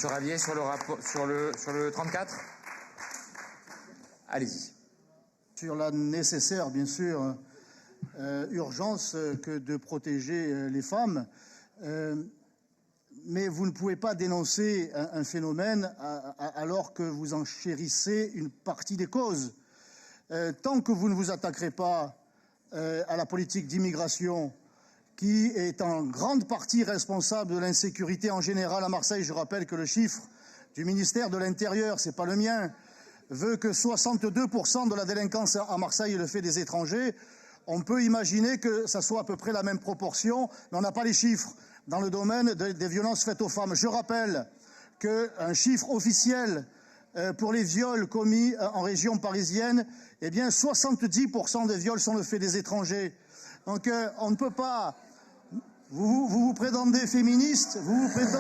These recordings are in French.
Monsieur Ravier, sur le rapport, sur le 34. Allez-y. Sur la nécessaire, bien sûr, urgence que de protéger les femmes. Mais vous ne pouvez pas dénoncer un phénomène alors que vous en chérissez une partie des causes. Tant que vous ne vous attaquerez pas à la politique d'immigration, qui est en grande partie responsable de l'insécurité en général à Marseille, je rappelle que le chiffre du ministère de l'Intérieur, c'est pas le mien, veut que 62% de la délinquance à Marseille est le fait des étrangers. On peut imaginer que ça soit à peu près la même proportion, mais on n'a pas les chiffres dans le domaine des violences faites aux femmes. Je rappelle qu'un chiffre officiel pour les viols commis en région parisienne, eh bien 70% des viols sont le fait des étrangers. Donc on ne peut pas... Vous prétendez féministe,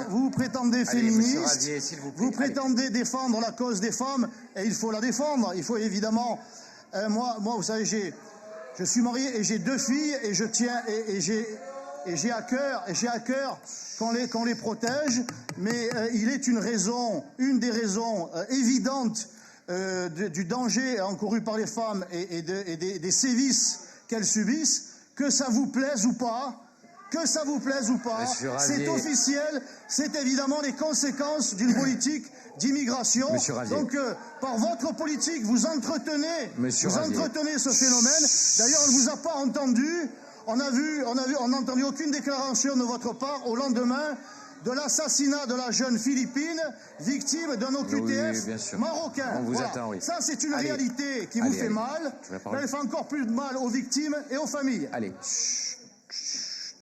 vous prétendez féministe, Ravier, s'il vous plaît. vous prétendez défendre la cause des femmes, et il faut la défendre. Il faut évidemment... moi, vous savez, je suis marié et j'ai 2 filles, et je tiens... Et j'ai à cœur qu'on les protège, mais il est une des raisons évidentes du danger encouru par les femmes et des sévices qu'elles subissent, que ça vous plaise ou pas, c'est officiel, c'est évidemment les conséquences d'une politique d'immigration. Donc, par votre politique, vous entretenez ce phénomène. D'ailleurs, on ne vous a pas entendu. On n'a entendu aucune déclaration de votre part au lendemain de l'assassinat de la jeune Philippine, victime d'un OQTF marocain. On vous attend, oui. Ça, c'est une réalité qui vous fait mal, mais elle fait encore plus de mal aux victimes et aux familles. Allez.